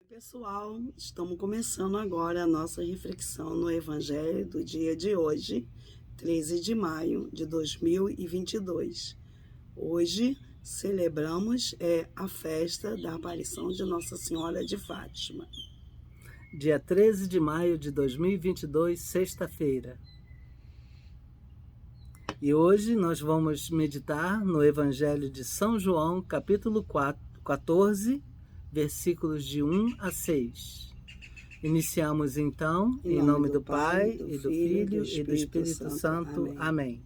Pessoal, estamos começando agora a nossa reflexão no Evangelho do dia de hoje, 13 de maio de 2022. Hoje celebramos a festa da aparição de Nossa Senhora de Fátima. Dia 13 de maio de 2022, sexta-feira. E hoje nós vamos meditar no Evangelho de São João, capítulo 14, versículos de 1 a 6. Iniciamos então, em nome do Pai, e do Filho, e do Espírito Santo. Amém.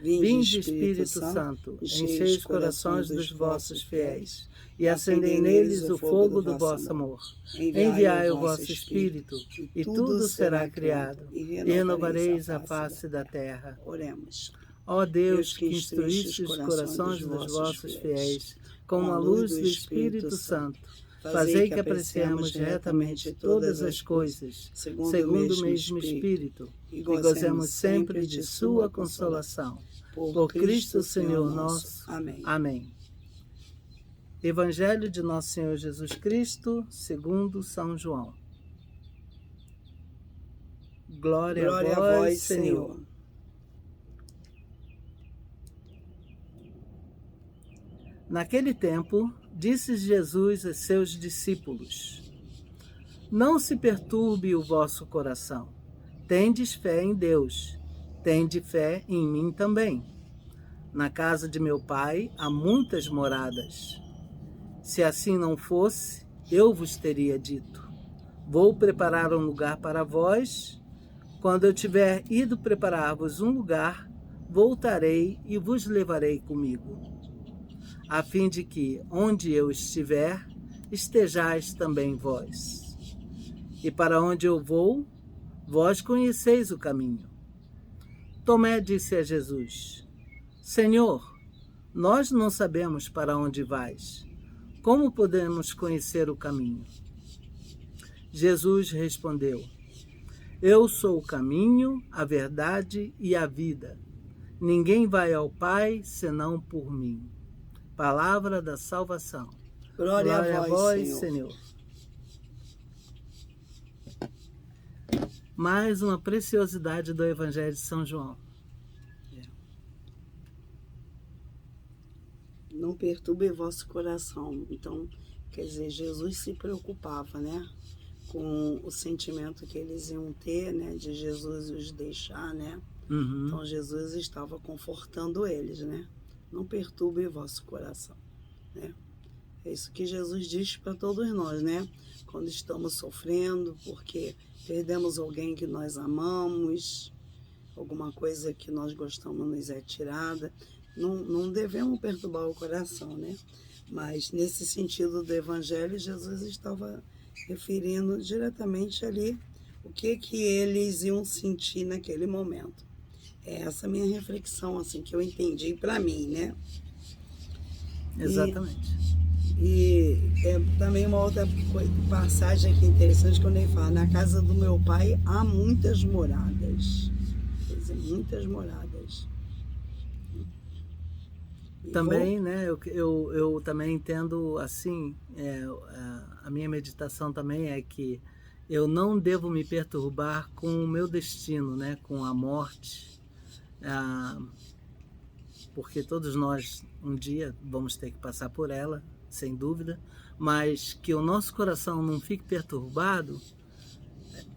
Vinde, Espírito Santo, enchei os corações dos vossos fiéis, e acendei neles o fogo do vosso amor. Enviai o vosso Espírito, e tudo será criado, e renovareis a face da terra. Oremos. Ó Deus, que instruíste os corações dos vossos fiéis, com a luz do Espírito Santo, fazei que apreciemos retamente todas as coisas, segundo o mesmo Espírito, e gozemos sempre de sua consolação. Por Cristo Senhor nosso. Amém. Evangelho de Nosso Senhor Jesus Cristo, segundo São João. Glória a vós, Senhor. Naquele tempo, disse Jesus a seus discípulos: Não se perturbe o vosso coração. Tendes fé em Deus, tende fé em mim também. Na casa de meu Pai há muitas moradas. Se assim não fosse, eu vos teria dito: Vou preparar um lugar para vós. Quando eu tiver ido preparar-vos um lugar, voltarei e vos levarei comigo, a fim de que, onde eu estiver, estejais também vós. E para onde eu vou, vós conheceis o caminho. Tomé disse a Jesus: Senhor, nós não sabemos para onde vais. Como podemos conhecer o caminho? Jesus respondeu: Eu sou o caminho, a verdade e a vida. Ninguém vai ao Pai senão por mim. Palavra da salvação. Glória a vós, Senhor. Mais uma preciosidade do Evangelho de São João. Não perturbe vosso coração. Então, quer dizer, Jesus se preocupava, né, com o sentimento que eles iam ter, né, de Jesus os deixar, né? Uhum. Então, Jesus estava confortando eles, né? Não perturbe vosso coração, né? É isso que Jesus diz para todos nós, né? Quando estamos sofrendo, porque perdemos alguém que nós amamos, alguma coisa que nós gostamos nos é tirada, não devemos perturbar o coração, né? Mas nesse sentido do Evangelho, Jesus estava referindo diretamente ali o que eles iam sentir naquele momento. É essa minha reflexão, assim, que eu entendi para mim, né? Exatamente. E também uma outra passagem aqui interessante, quando ele fala: na casa do meu pai há muitas moradas. Quer dizer, muitas moradas. Também, né, eu também entendo assim, a minha meditação também é que eu não devo me perturbar com o meu destino, né, com a morte, porque todos nós um dia vamos ter que passar por ela, sem dúvida, mas que o nosso coração não fique perturbado,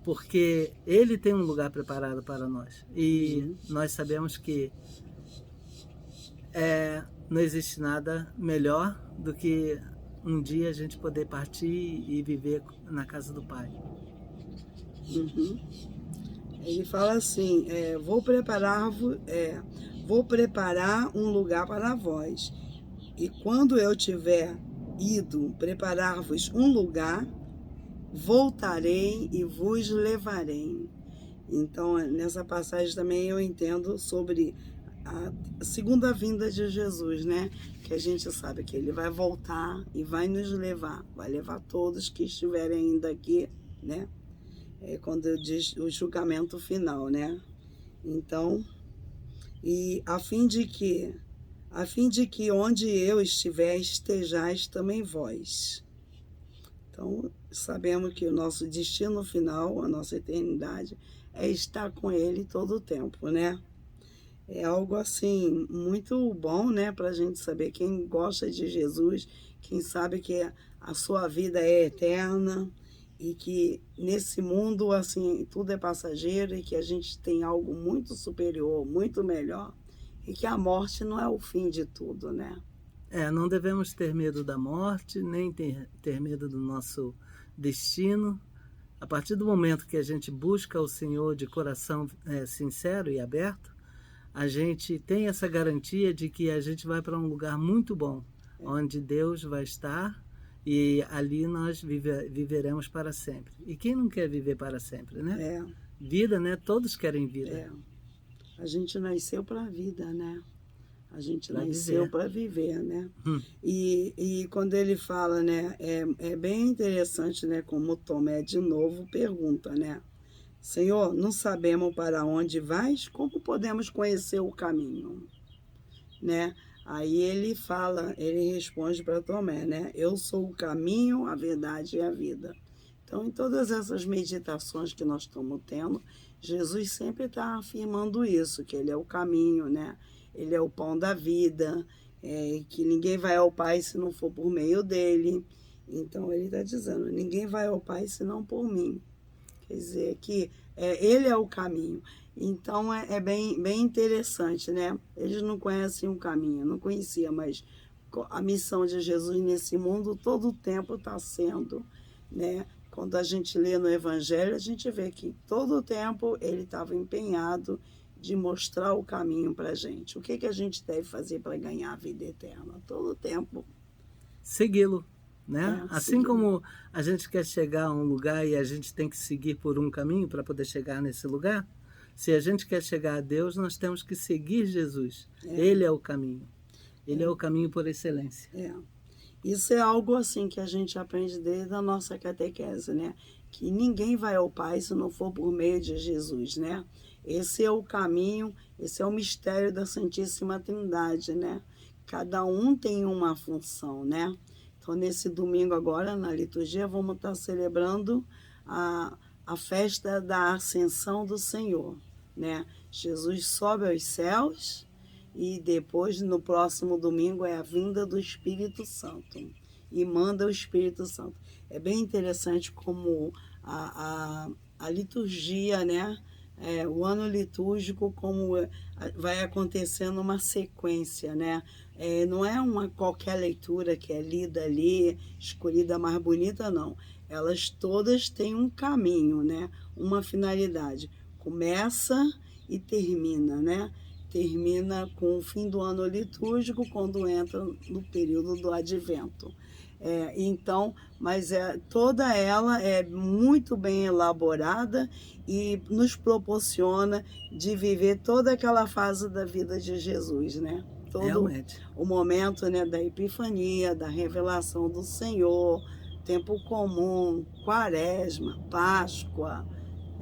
porque ele tem um lugar preparado para nós. E nós sabemos que não existe nada melhor do que um dia a gente poder partir e viver na casa do Pai. Ele fala assim: vou preparar um lugar para vós. E quando eu tiver ido preparar-vos um lugar, voltarei e vos levarei. Então, nessa passagem também eu entendo sobre a segunda vinda de Jesus, né? Que a gente sabe que ele vai voltar e vai nos levar, vai levar todos que estiverem ainda aqui, né? Quando eu diz o julgamento final, né? Então, e a fim de que onde eu estiver, estejais também vós. Então, sabemos que o nosso destino final, a nossa eternidade, é estar com Ele todo o tempo, né? É algo assim muito bom, né, para a gente saber. Quem gosta de Jesus, quem sabe que a sua vida é eterna e que nesse mundo assim tudo é passageiro e que a gente tem algo muito superior, muito melhor e que a morte não é o fim de tudo, né? Não devemos ter medo da morte, nem ter medo do nosso destino. A partir do momento que a gente busca o Senhor de coração sincero e aberto, a gente tem essa garantia de que a gente vai para um lugar muito bom, onde Deus vai estar e ali nós viveremos para sempre. E quem não quer viver para sempre, né? Vida, né? Todos querem vida. A gente nasceu para a vida, né? A gente nasceu para viver, né? E quando ele fala, né? É bem interessante, né? Como Tomé de novo pergunta, né? Senhor, não sabemos para onde vais, como podemos conhecer o caminho, né? Aí ele fala, ele responde para Tomé, né? Eu sou o caminho, a verdade e a vida. Então, em todas essas meditações que nós estamos tendo, Jesus sempre está afirmando isso, que ele é o caminho, né? Ele é o pão da vida, que ninguém vai ao Pai se não for por meio dele. Então, ele está dizendo, ninguém vai ao Pai senão por mim. Quer dizer, que ele é o caminho. Então, é bem interessante, né? Eles não conhecem o caminho, não conheciam, mas a missão de Jesus nesse mundo todo o tempo está sendo, né? Quando a gente lê no Evangelho, a gente vê que todo o tempo ele estava empenhado de mostrar o caminho para a gente. O que a gente deve fazer para ganhar a vida eterna? Todo o tempo. Segui-lo. Né? Assim como a gente quer chegar a um lugar e a gente tem que seguir por um caminho para poder chegar nesse lugar, se a gente quer chegar a Deus, nós temos que seguir Jesus. Ele é o caminho. Ele é o caminho por excelência. Isso é algo assim que a gente aprende desde a nossa catequese, né? Que ninguém vai ao Pai se não for por meio de Jesus, né? Esse é o caminho, esse é o mistério da Santíssima Trindade, né? Cada um tem uma função, né? Então, nesse domingo agora, na liturgia, vamos estar celebrando a festa da Ascensão do Senhor, né? Jesus sobe aos céus e depois, no próximo domingo, é a vinda do Espírito Santo e manda o Espírito Santo. É bem interessante como a liturgia, né? O ano litúrgico, como vai acontecendo uma sequência, né? Não é uma qualquer leitura que é lida ali, escolhida mais bonita, não. Elas todas têm um caminho, né? Uma finalidade. Começa e termina, né? Termina com o fim do ano litúrgico, quando entra no período do advento. Então, mas toda ela é muito bem elaborada e nos proporciona de viver toda aquela fase da vida de Jesus, né? Todo o momento, né, da Epifania, da revelação do Senhor, tempo comum, Quaresma, Páscoa.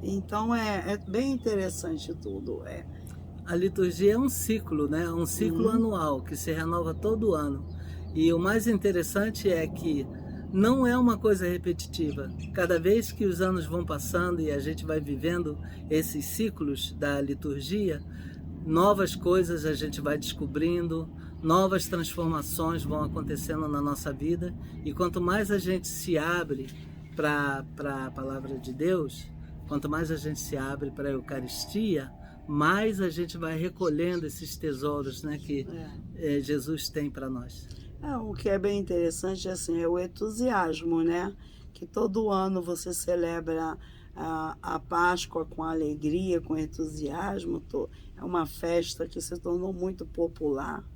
Então, é bem interessante tudo. A liturgia é um ciclo, né? Um ciclo anual que se renova todo ano. E o mais interessante é que não é uma coisa repetitiva. Cada vez que os anos vão passando e a gente vai vivendo esses ciclos da liturgia, novas coisas a gente vai descobrindo, novas transformações vão acontecendo na nossa vida. E quanto mais a gente se abre para a palavra de Deus, quanto mais a gente se abre para a Eucaristia, mais a gente vai recolhendo esses tesouros, né, que Jesus tem para nós. O que é bem interessante assim, é o entusiasmo, né? Que todo ano você celebra a Páscoa com alegria, com entusiasmo. É uma festa que se tornou muito popular.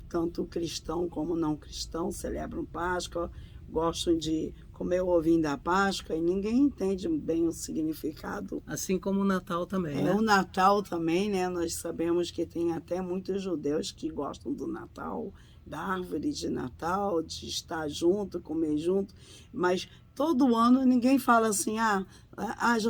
Tanto cristão como não cristão celebram Páscoa, gostam de comer o ovinho da Páscoa e ninguém entende bem o significado. Assim como o Natal também, né? O Natal também, né? Nós sabemos que tem até muitos judeus que gostam do Natal, da árvore de Natal, de estar junto, comer junto, mas todo ano ninguém fala assim, já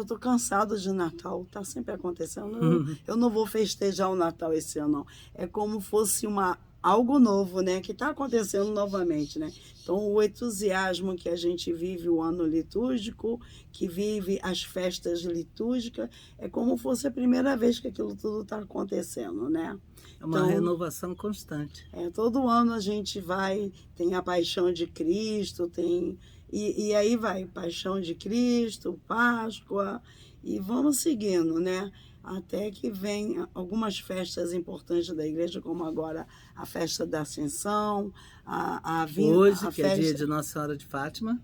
estou cansado de Natal, está sempre acontecendo, eu não vou festejar o Natal esse ano, não. É como fosse uma algo novo, né? Que está acontecendo novamente, né? Então, o entusiasmo que a gente vive o ano litúrgico, que vive as festas litúrgicas, é como fosse a primeira vez que aquilo tudo está acontecendo, né? É uma Então, renovação constante. todo ano a gente vai, tem a Paixão de Cristo, e aí vai, Paixão de Cristo, Páscoa, e vamos seguindo, né? Até que vem algumas festas importantes da igreja, como agora a festa da Ascensão, Hoje, a que é dia festa. de Nossa Senhora de Fátima.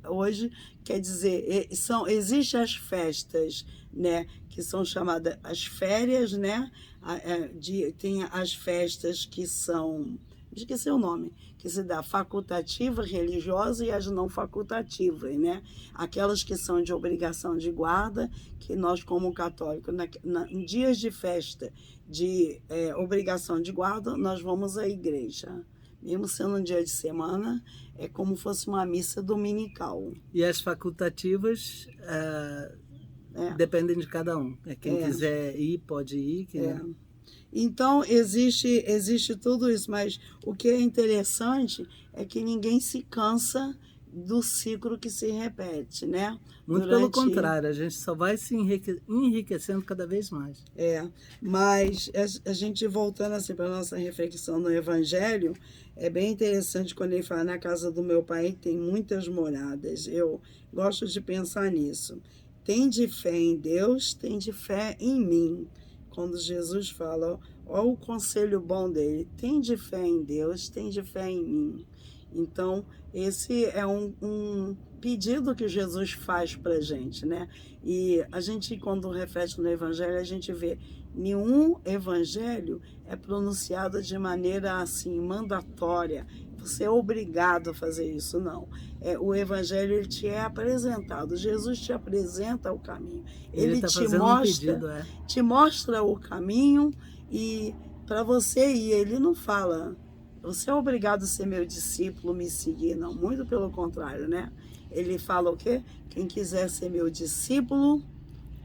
Hoje, quer dizer, existem as festas, né, que são chamadas as férias, né? Tem as festas que são, esqueci o nome, que se dá facultativa, religiosa, e as não facultativas, né? Aquelas que são de obrigação de guarda, que nós, como católicos, em dias de festa de obrigação de guarda, nós vamos à igreja. Mesmo sendo um dia de semana, é como fosse uma missa dominical. E as facultativas dependem de cada um. Quem quiser ir, pode ir. Então, existe tudo isso, mas o que é interessante é que ninguém se cansa do ciclo que se repete, né? Muito pelo contrário, a gente só vai se enriquecendo cada vez mais. Mas a gente voltando assim para a nossa reflexão no Evangelho, é bem interessante quando ele fala: na casa do meu pai tem muitas moradas. Eu gosto de pensar nisso. Tende fé em Deus, tende fé em mim. Quando Jesus fala, ó o conselho bom dele: tende fé em Deus, tende fé em mim. Então, esse é um pedido que Jesus faz para a gente, né? E a gente, quando reflete no Evangelho, a gente vê nenhum Evangelho é pronunciado de maneira assim, mandatória. Você é obrigado a fazer isso, não. O Evangelho ele te é apresentado. Jesus te apresenta o caminho. Ele te mostra, te mostra o caminho, e para você ir, ele não fala: você é obrigado a ser meu discípulo, me seguir. Não, muito pelo contrário, né? Ele fala o quê? Quem quiser ser meu discípulo,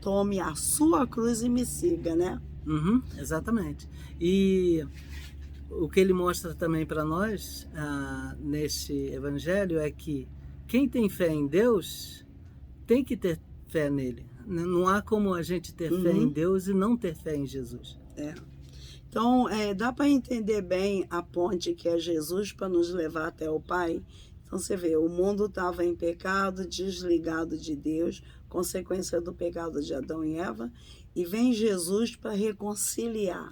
tome a sua cruz e me siga, né? Exatamente. E o que ele mostra também para nós, nesse evangelho, é que quem tem fé em Deus tem que ter fé nele. Não há como a gente ter fé em Deus e não ter fé em Jesus. Então, dá para entender bem a ponte que é Jesus para nos levar até o Pai. Então, você vê, o mundo estava em pecado, desligado de Deus, consequência do pecado de Adão e Eva, e vem Jesus para reconciliar.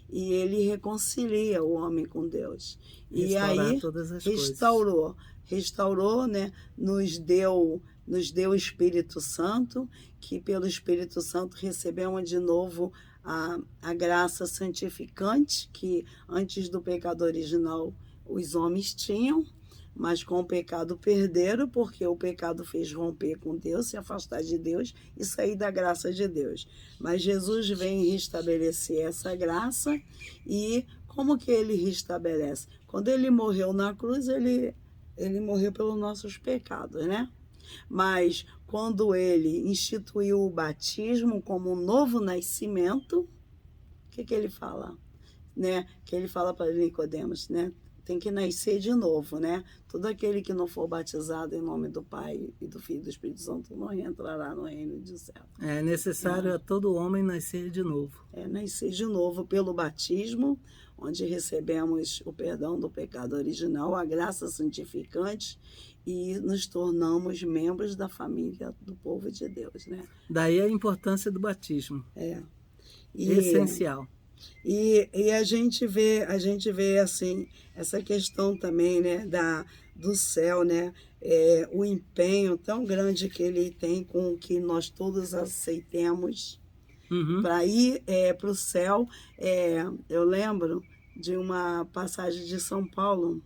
E ele reconcilia o homem com Deus. E aí restaurou, né? Nos deu o Espírito Santo, que pelo Espírito Santo recebemos de novo a graça santificante, que antes do pecado original os homens tinham, mas com o pecado perderam, porque o pecado fez romper com Deus, se afastar de Deus e sair da graça de Deus. Mas Jesus vem restabelecer essa graça. E como que ele restabelece? Quando ele morreu na cruz, ele morreu pelos nossos pecados, né? Mas quando ele instituiu o batismo como um novo nascimento, o que ele fala? Né? Que ele fala para Nicodemos, né? Tem que nascer de novo, né? Todo aquele que não for batizado em nome do Pai e do Filho e do Espírito Santo não entrará no reino do céu. É necessário a todo homem nascer de novo. Nascer de novo pelo batismo, onde recebemos o perdão do pecado original, a graça santificante, e nos tornamos membros da família do povo de Deus, né? Daí a importância do batismo. Essencial. E a gente vê assim essa questão também, né, do céu, né? O empenho tão grande que ele tem com que nós todos aceitemos para ir para o céu. Eu lembro de uma passagem de São Paulo.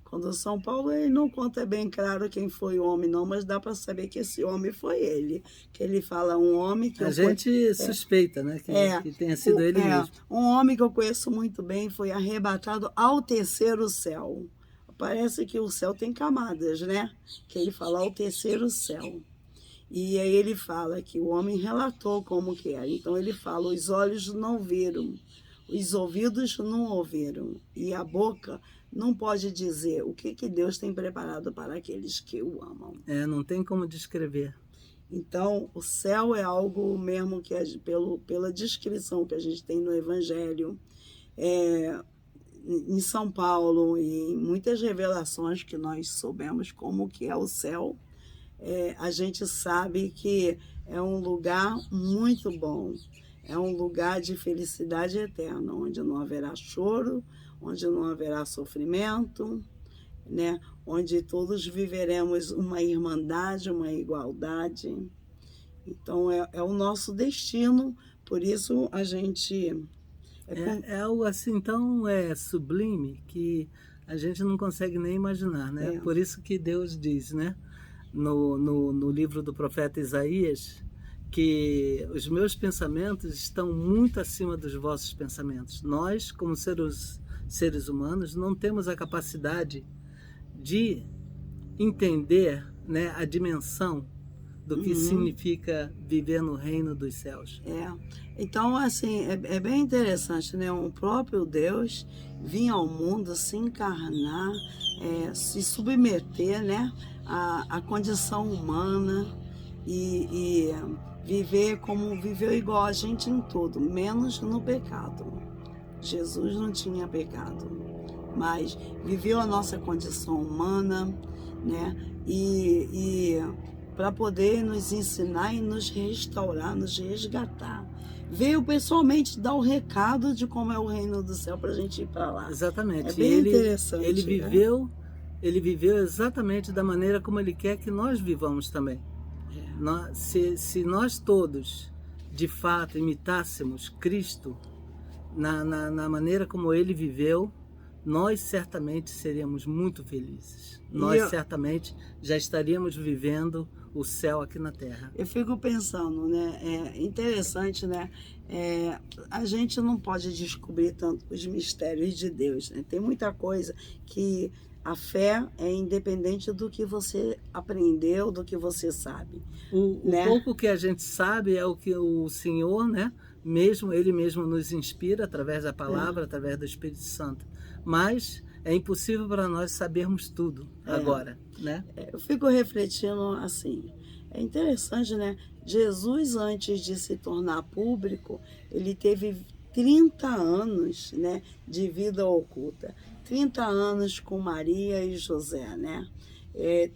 Quando São Paulo, ele não conta bem claro quem foi o homem, não, mas dá para saber que esse homem foi ele. Que ele fala, um homem que... A gente suspeita, né, que tenha sido ele mesmo. Um homem que eu conheço muito bem foi arrebatado ao terceiro céu. Parece que o céu tem camadas, né? Que ele fala ao terceiro céu. E aí ele fala que o homem relatou como que era. Então ele fala, os olhos não viram, os ouvidos não ouviram e a boca não pode dizer o que Deus tem preparado para aqueles que o amam. Não tem como descrever. Então, o céu é algo mesmo que, pela descrição que a gente tem no Evangelho, em São Paulo, e em muitas revelações que nós soubemos como que é o céu, a gente sabe que é um lugar muito bom, é um lugar de felicidade eterna, onde não haverá choro, onde não haverá sofrimento, né? Onde todos viveremos uma irmandade, uma igualdade. Então, é o nosso destino, por isso a gente... É algo assim tão sublime que a gente não consegue nem imaginar, né? Por isso que Deus diz, né? No livro do profeta Isaías, que os meus pensamentos estão muito acima dos vossos pensamentos. Nós, como seres humanos, não temos a capacidade de entender, né, a dimensão do que significa viver no reino dos céus. Então, assim, é bem interessante, né? O próprio Deus vinha ao mundo se encarnar, se submeter, né, à condição humana e viver como viveu igual a gente em tudo, menos no pecado. Jesus não tinha pecado, mas viveu a nossa condição humana, né? E para poder nos ensinar e nos restaurar, nos resgatar. Veio pessoalmente dar o recado de como é o reino do céu para a gente ir para lá. Exatamente. É bem interessante. Ele viveu exatamente da maneira como ele quer que nós vivamos também. Se nós todos, de fato, imitássemos Cristo na maneira como ele viveu, nós certamente seríamos muito felizes. Nós certamente já estaríamos vivendo o céu aqui na Terra. Eu fico pensando, né? É interessante, né? A gente não pode descobrir tanto os mistérios de Deus, né? Tem muita coisa que a fé é independente do que você aprendeu, do que você sabe. O pouco que a gente sabe é o que o Senhor, né? Ele mesmo nos inspira através da palavra, através do Espírito Santo. Mas é impossível para nós sabermos tudo agora, né? Eu fico refletindo assim, é interessante, né? Jesus, antes de se tornar público, ele teve 30 anos, né, de vida oculta. 30 anos com Maria e José, né?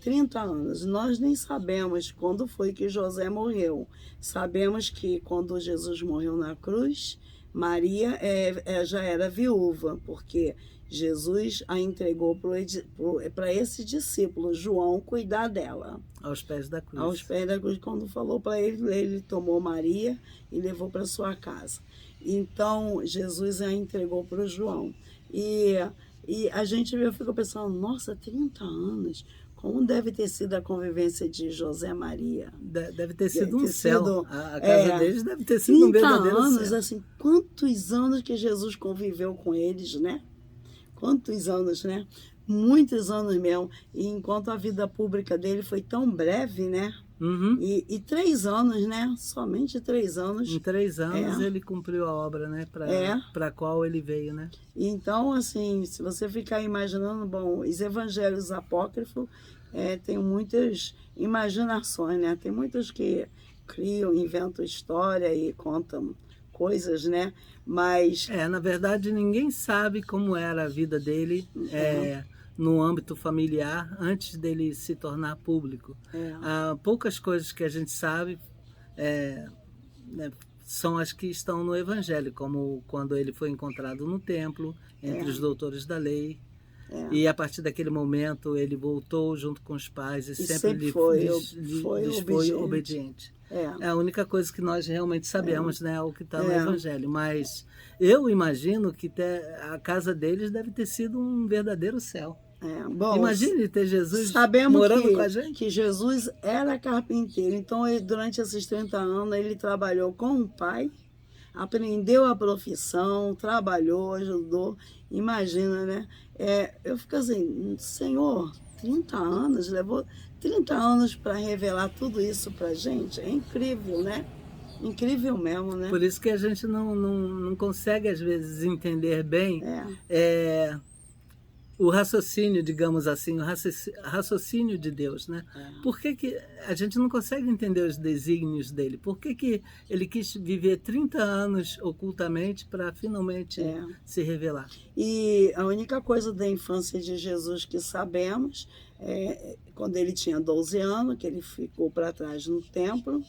30 anos. Nós nem sabemos quando foi que José morreu. Sabemos que quando Jesus morreu na cruz, Maria já era viúva, porque Jesus a entregou para esse discípulo, João, cuidar dela. Aos pés da cruz. Aos pés da cruz. Quando falou para ele, ele tomou Maria e levou para sua casa. Então, Jesus a entregou para o João. E eu fico pensando, nossa, 30 anos... Como deve ter sido a convivência de José e Maria? Deve ter sido um céu. A casa deles deve ter sido um 30 verdadeiro anos, céu. assim, quantos anos que Jesus conviveu com eles, né? Quantos anos, né? Muitos anos mesmo. E enquanto a vida pública dele foi tão breve, né? Uhum. E 3 anos, né? Somente 3 anos. Em 3 anos ele cumpriu a obra, né? Para a qual ele veio, né? Então, assim, se você ficar imaginando, bom, os evangelhos apócrifos tem muitas imaginações, né? Tem muitos que criam, inventam história e contam coisas, né? Mas... na verdade, ninguém sabe como era a vida dele no âmbito familiar antes dele se tornar público. Há poucas coisas que a gente sabe né, são as que estão no Evangelho, como quando ele foi encontrado no templo, entre os doutores da lei. E a partir daquele momento ele voltou junto com os pais e sempre foi obediente. É a única coisa que nós realmente sabemos, né, o que está no Evangelho. Mas eu imagino que a casa deles deve ter sido um verdadeiro céu. Bom, imagine ter Jesus morando com a gente. Que Jesus era carpinteiro, então durante esses 30 anos ele trabalhou com o pai, aprendeu a profissão, trabalhou, ajudou. Imagina, né? Eu fico assim, Senhor, 30 anos, levou 30 anos para revelar tudo isso para a gente. É incrível, né? Incrível mesmo, né? Por isso que a gente não consegue, às vezes, entender bem o raciocínio, digamos assim, o raciocínio de Deus, né? Por que a gente não consegue entender os desígnios dele? Por que ele quis viver 30 anos ocultamente para finalmente se revelar? E a única coisa da infância de Jesus que sabemos é quando ele tinha 12 anos, que ele ficou para trás no templo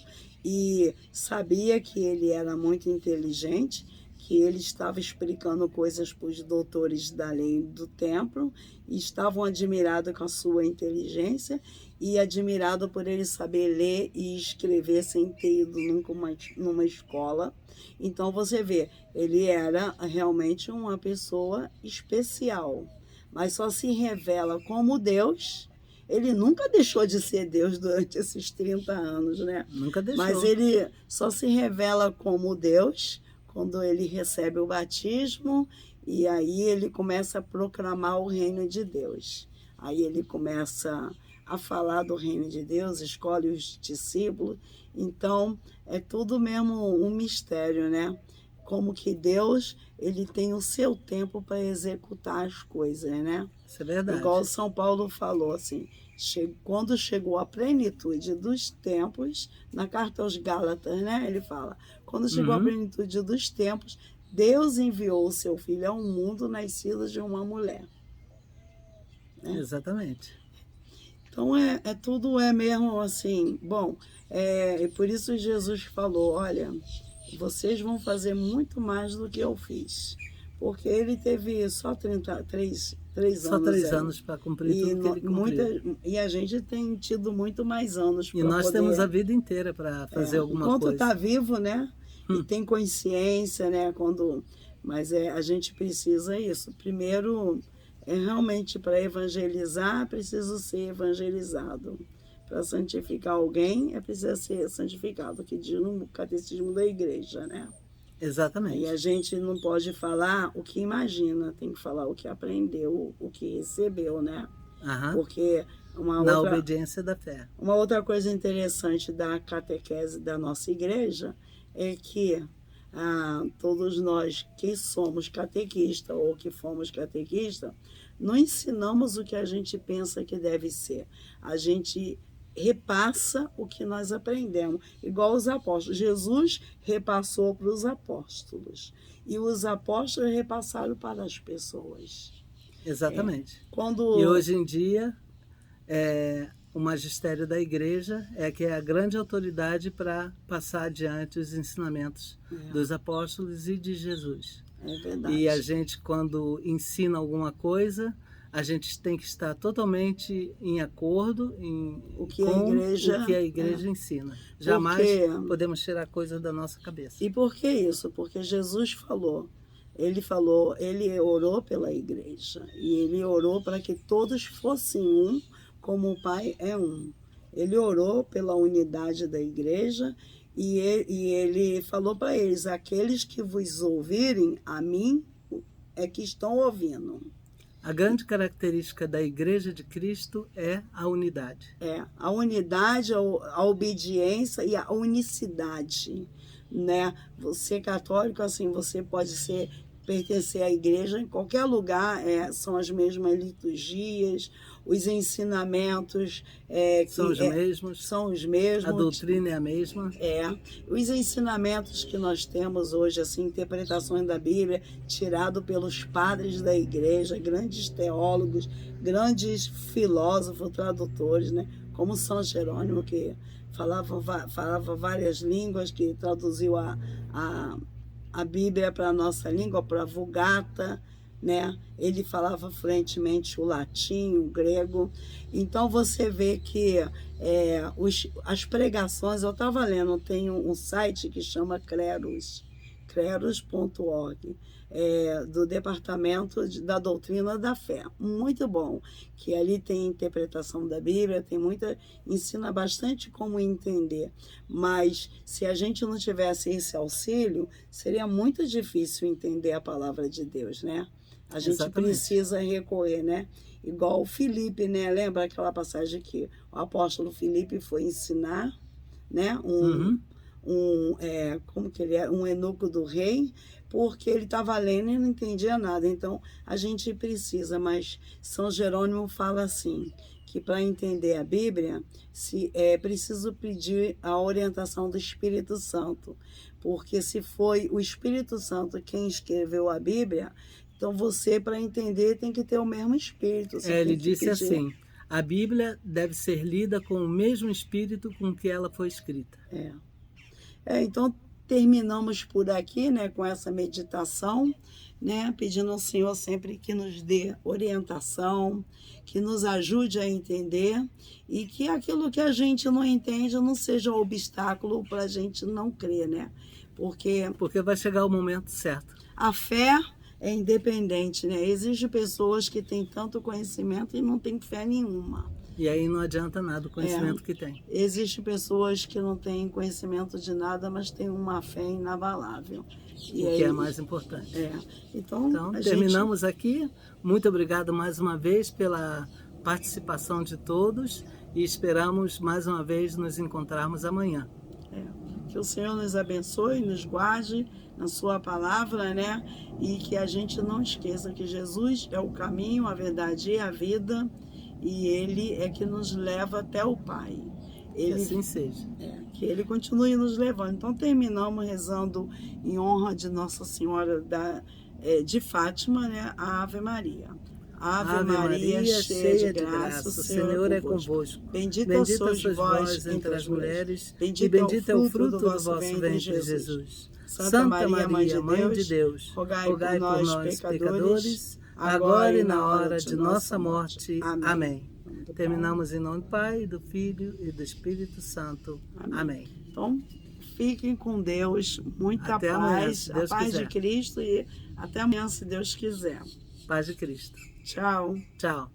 e sabia que ele era muito inteligente, que ele estava explicando coisas para os doutores da lei do templo e estavam admirados com a sua inteligência e admirados por ele saber ler e escrever sem ter ido nunca numa escola. Então você vê, ele era realmente uma pessoa especial, mas só se revela como Deus. Ele nunca deixou de ser Deus durante esses 30 anos, né? Nunca deixou. Mas ele só se revela como Deus quando ele recebe o batismo e aí ele começa a proclamar o reino de Deus. Aí ele começa a falar do reino de Deus, escolhe os discípulos. Então, é tudo mesmo um mistério, né? Como que Deus, ele tem o seu tempo para executar as coisas, né? Isso é verdade. Igual São Paulo falou, assim, quando chegou a plenitude dos tempos, na carta aos Gálatas, né? Ele fala, quando chegou a plenitude dos tempos, Deus enviou o seu Filho ao mundo nascido de uma mulher. Né? Exatamente. Então, tudo é mesmo assim, bom, e por isso Jesus falou, olha, vocês vão fazer muito mais do que eu fiz. Porque ele teve só 3 anos. Só 3 anos para cumprir tudo que ele cumpriu. E a gente tem tido muito mais anos para poder... E nós temos a vida inteira para fazer alguma coisa. Enquanto está vivo, né? E tem consciência, né? Mas a gente precisa isso. Primeiro, realmente para evangelizar, preciso ser evangelizado. Para santificar alguém, precisa ser santificado, que diz no catecismo da igreja, né? Exatamente. E a gente não pode falar o que imagina, tem que falar o que aprendeu, o que recebeu, né? Porque na obediência da fé. Uma outra coisa interessante da catequese da nossa igreja é que todos nós que somos catequistas ou que fomos catequistas, não ensinamos o que a gente pensa que deve ser. A gente repassa o que nós aprendemos, igual os apóstolos. Jesus repassou para os apóstolos e os apóstolos repassaram para as pessoas. Exatamente. E hoje em dia, o magistério da igreja que é a grande autoridade para passar adiante os ensinamentos dos apóstolos e de Jesus. É verdade. E a gente, quando ensina alguma coisa, a gente tem que estar totalmente em acordo com o que a igreja ensina. Jamais podemos tirar coisa da nossa cabeça. E por que isso? Porque Jesus falou, ele orou pela igreja. E ele orou para que todos fossem um, como o Pai é um. Ele orou pela unidade da igreja e ele falou para eles, aqueles que vos ouvirem, a mim é que estão ouvindo. A grande característica da Igreja de Cristo é a unidade. A unidade, a obediência e a unicidade, né? Você católico, assim, você pode pertencer à igreja em qualquer lugar, são as mesmas liturgias, os ensinamentos são os mesmos. A doutrina é a mesma. Os ensinamentos que nós temos hoje, assim, interpretações da Bíblia, tirado pelos padres da igreja, grandes teólogos, grandes filósofos, tradutores, né? Como São Jerônimo, que falava várias línguas, que traduziu a Bíblia para a nossa língua, para a Vulgata, né? Ele falava fluentemente o latim, o grego. Então você vê que as pregações, eu estava lendo, tem um site que chama Cleros.org, do Departamento da Doutrina da Fé. Muito bom, que ali tem interpretação da Bíblia, ensina bastante como entender. Mas se a gente não tivesse esse auxílio, seria muito difícil entender a palavra de Deus, né? A gente precisa recorrer, né? Igual o Filipe, né? Lembra aquela passagem que o apóstolo Filipe foi ensinar, né? como que ele era? Um eunuco do rei, porque ele estava lendo e não entendia nada. Então, a gente precisa, mas São Jerônimo fala assim, que para entender a Bíblia, é preciso pedir a orientação do Espírito Santo, porque se foi o Espírito Santo quem escreveu a Bíblia, então você, para entender, tem que ter o mesmo Espírito. Ele disse assim, a Bíblia deve ser lida com o mesmo Espírito com que ela foi escrita. Então, terminamos por aqui, né, com essa meditação, né, pedindo ao Senhor sempre que nos dê orientação, que nos ajude a entender e que aquilo que a gente não entende não seja um obstáculo para a gente não crer, né? Porque vai chegar o momento certo. A fé é independente, né? Existem pessoas que têm tanto conhecimento e não têm fé nenhuma. E aí não adianta nada o conhecimento que tem. Existem pessoas que não têm conhecimento de nada, mas têm uma fé inabalável. Que é mais importante. Então terminamos aqui. Muito obrigado mais uma vez pela participação de todos e esperamos mais uma vez nos encontrarmos amanhã. Que o Senhor nos abençoe, nos guarde na sua palavra, né? E que a gente não esqueça que Jesus é o caminho, a verdade e a vida, e Ele é que nos leva até o Pai. Que assim seja. Que Ele continue nos levando. Então terminamos rezando em honra de Nossa Senhora de Fátima, né? A Ave Maria. Ave Maria, cheia de graça, o Senhor é convosco. Bendita sois vós entre as mulheres, e bendito é o fruto do vosso ventre, Jesus. Santa Maria, Mãe de Deus, rogai por nós, pecadores, agora e na hora de nossa morte. Amém. Terminamos em nome do Pai, do Filho e do Espírito Santo. Amém. Então, fiquem com Deus, muita até paz, amanhã, se Deus a paz quiser. de Cristo, e até amanhã, se Deus quiser. Paz de Cristo. Tchau. Tchau.